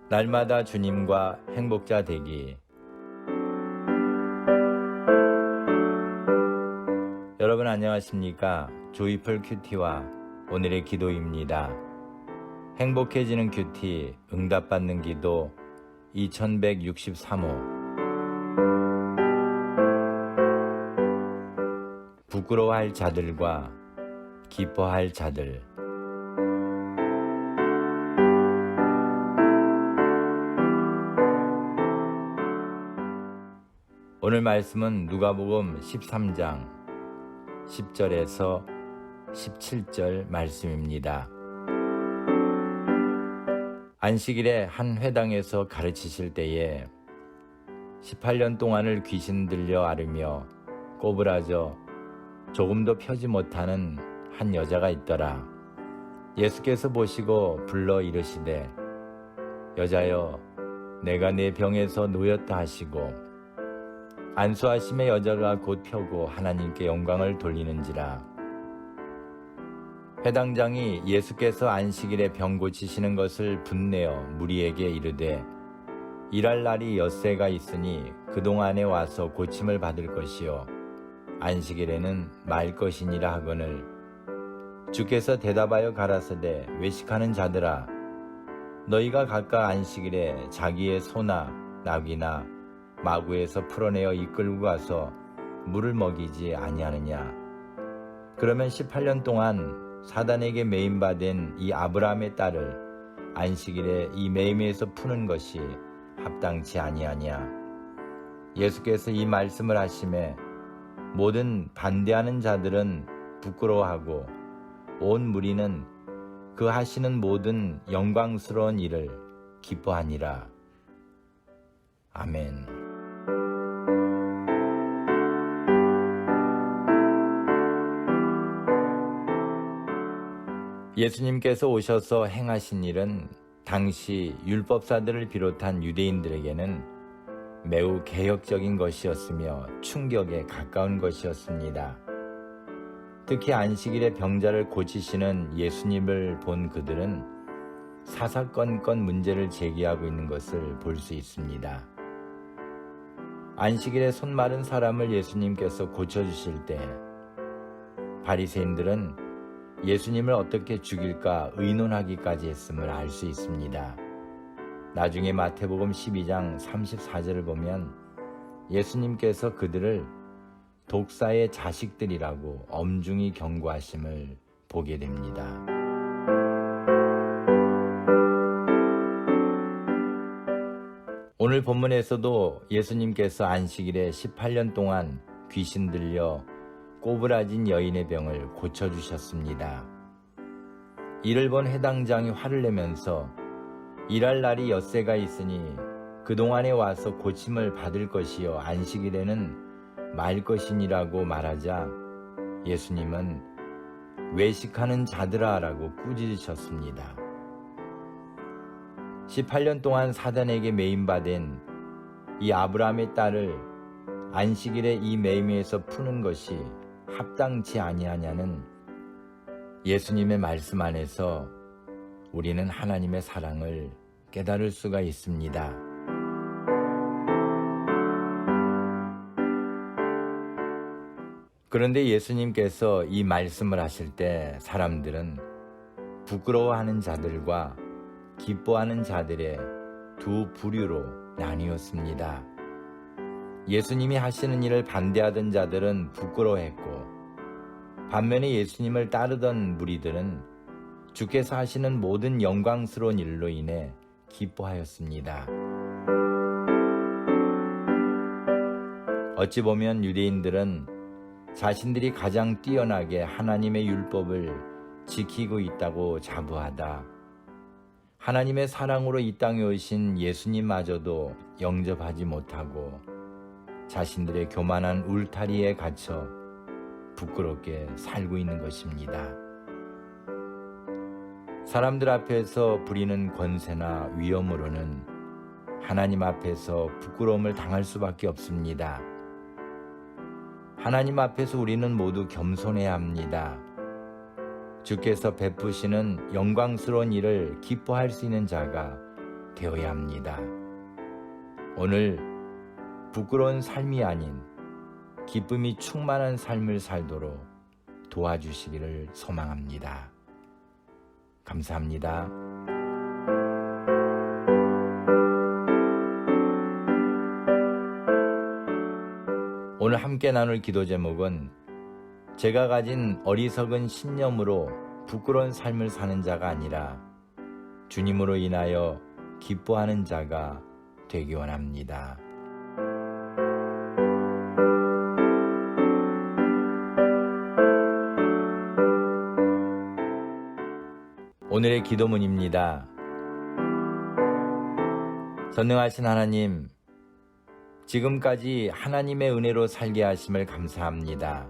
날마다 주님과 행복자 되기. 여러분 안녕하십니까? 조이풀 큐티와 오늘의 기도입니다. 행복해지는 큐티 응답받는 기도 2163호. 부끄러워할 자들과 기뻐할 자들. 오늘 말씀은 누가복음 13장 10절에서 17절 말씀입니다. 안식일에 한 회당에서 가르치실 때에 18년 동안을 귀신 들려 앓으며 꼬부라져 조금도 펴지 못하는 한 여자가 있더라. 예수께서 보시고 불러 이르시되 여자여 내가 네 병에서 놓였다 하시고 안수하심에 여자가 곧 펴고 하나님께 영광을 돌리는지라. 회당장이 예수께서 안식일에 병 고치시는 것을 분내어 무리에게 이르되 일할 날이 엿새가 있으니 그동안에 와서 고침을 받을 것이요 안식일에는 말 것이니라 하거늘 주께서 대답하여 가라사대 외식하는 자들아 너희가 각각 안식일에 자기의 소나 나귀나 마구에서 풀어내어 이끌고 가서 물을 먹이지 아니하느냐. 그러면 18년 동안 사단에게 매임받은 이 아브라함의 딸을 안식일에 이 매임에서 푸는 것이 합당치 아니하냐. 예수께서 이 말씀을 하심에 모든 반대하는 자들은 부끄러워하고 온 무리는 그 하시는 모든 영광스러운 일을 기뻐하니라. 아멘. 예수님께서 오셔서 행하신 일은 당시 율법사들을 비롯한 유대인들에게는 매우 개혁적인 것이었으며 충격에 가까운 것이었습니다. 특히 안식일에 병자를 고치시는 예수님을 본 그들은 사사건건 문제를 제기하고 있는 것을 볼 수 있습니다. 안식일에 손 마른 사람을 예수님께서 고쳐주실 때 바리새인들은 예수님을 어떻게 죽일까 의논하기까지 했음을 알 수 있습니다. 나중에 마태복음 12장 34절을 보면 예수님께서 그들을 독사의 자식들이라고 엄중히 경고하심을 보게 됩니다. 오늘 본문에서도 예수님께서 안식일에 18년 동안 귀신 들려 꼬부라진 여인의 병을 고쳐주셨습니다. 이를 본 회당장이 화를 내면서 일할 날이 엿새가 있으니 그동안에 와서 고침을 받을 것이요 안식일에는 말 것이니라고 말하자 예수님은 외식하는 자들아 라고 꾸짖으셨습니다. 18년 동안 사단에게 매임받은 이 아브라함의 딸을 안식일에 이 매임에서 푸는 것이 합당치 아니하냐는 예수님의 말씀 안에서 우리는 하나님의 사랑을 깨달을 수가 있습니다. 그런데 예수님께서 이 말씀을 하실 때 사람들은 부끄러워하는 자들과 기뻐하는 자들의 두 부류로 나뉘었습니다. 예수님이 하시는 일을 반대하던 자들은 부끄러워했고 반면에 예수님을 따르던 무리들은 주께서 하시는 모든 영광스러운 일로 인해 기뻐하였습니다. 어찌 보면 유대인들은 자신들이 가장 뛰어나게 하나님의 율법을 지키고 있다고 자부하다 하나님의 사랑으로 이 땅에 오신 예수님마저도 영접하지 못하고 자신들의 교만한 울타리에 갇혀 부끄럽게 살고 있는 것입니다. 사람들 앞에서 부리는 권세나 위엄으로는 하나님 앞에서 부끄러움을 당할 수밖에 없습니다. 하나님 앞에서 우리는 모두 겸손해야 합니다. 주께서 베푸시는 영광스러운 일을 기뻐할 수 있는 자가 되어야 합니다. 오늘 부끄러운 삶이 아닌 기쁨이 충만한 삶을 살도록 도와주시기를 소망합니다. 감사합니다. 오늘 함께 나눌 기도 제목은 제가 가진 어리석은 신념으로 부끄러운 삶을 사는 자가 아니라 주님으로 인하여 기뻐하는 자가 되기 원합니다. 오늘의 기도문입니다. 전능하신 하나님, 지금까지 하나님의 은혜로 살게 하심을 감사합니다.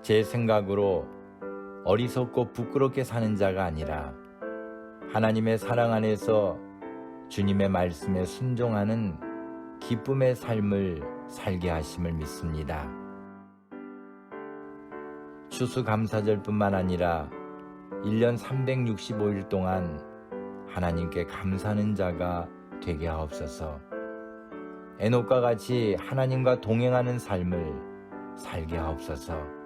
제 생각으로 어리석고 부끄럽게 사는 자가 아니라 하나님의 사랑 안에서 주님의 말씀에 순종하는 기쁨의 삶을 살게 하심을 믿습니다. 추수감사절뿐만 아니라 1년 365일 동안 하나님께 감사하는 자가 되게 하옵소서. 에녹과 같이 하나님과 동행하는 삶을 살게 하옵소서.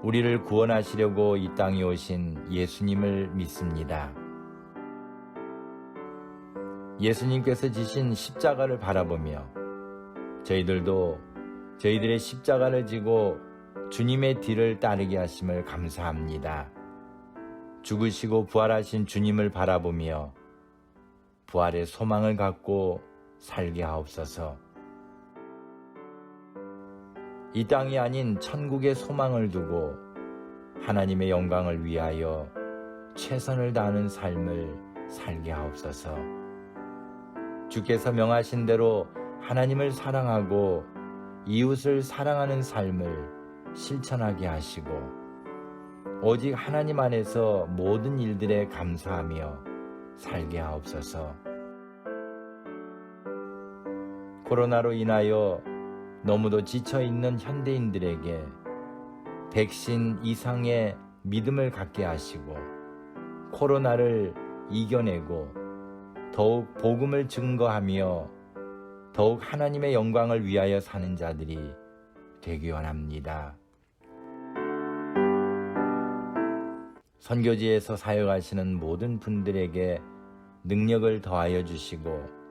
우리를 구원하시려고 이 땅에 오신 예수님을 믿습니다. 예수님께서 지신 십자가를 바라보며 저희들도 저희들의 십자가를 지고 주님의 뒤를 따르게 하심을 감사합니다. 죽으시고 부활하신 주님을 바라보며 부활의 소망을 갖고 살게 하옵소서. 이 땅이 아닌 천국의 소망을 두고 하나님의 영광을 위하여 최선을 다하는 삶을 살게 하옵소서. 주께서 명하신 대로 하나님을 사랑하고 이웃을 사랑하는 삶을 실천하게 하시고 오직 하나님 안에서 모든 일들에 감사하며 살게 하옵소서. 코로나로 인하여 너무도 지쳐있는 현대인들에게 백신 이상의 믿음을 갖게 하시고 코로나를 이겨내고 더욱 복음을 증거하며 더욱 하나님의 영광을 위하여 사는 자들이 되기 원합니다. 선교지에서 사역하시는 모든 분들에게 능력을 더하여 주시고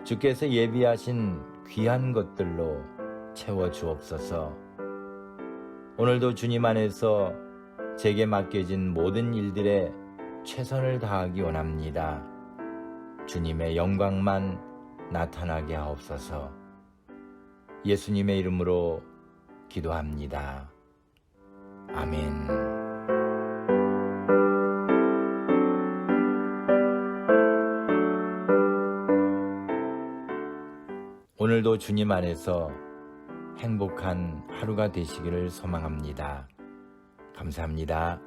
주께서 예비하신 귀한 것들로 채워 주옵소서. 오늘도 주님 안에서 제게 맡겨진 모든 일들에 최선을 다하기 원합니다. 주님의 영광만 나타나게 하옵소서. 예수님의 이름으로 기도합니다. 아멘. 오늘도 주님 안에서 행복한 하루가 되시기를 소망합니다. 감사합니다.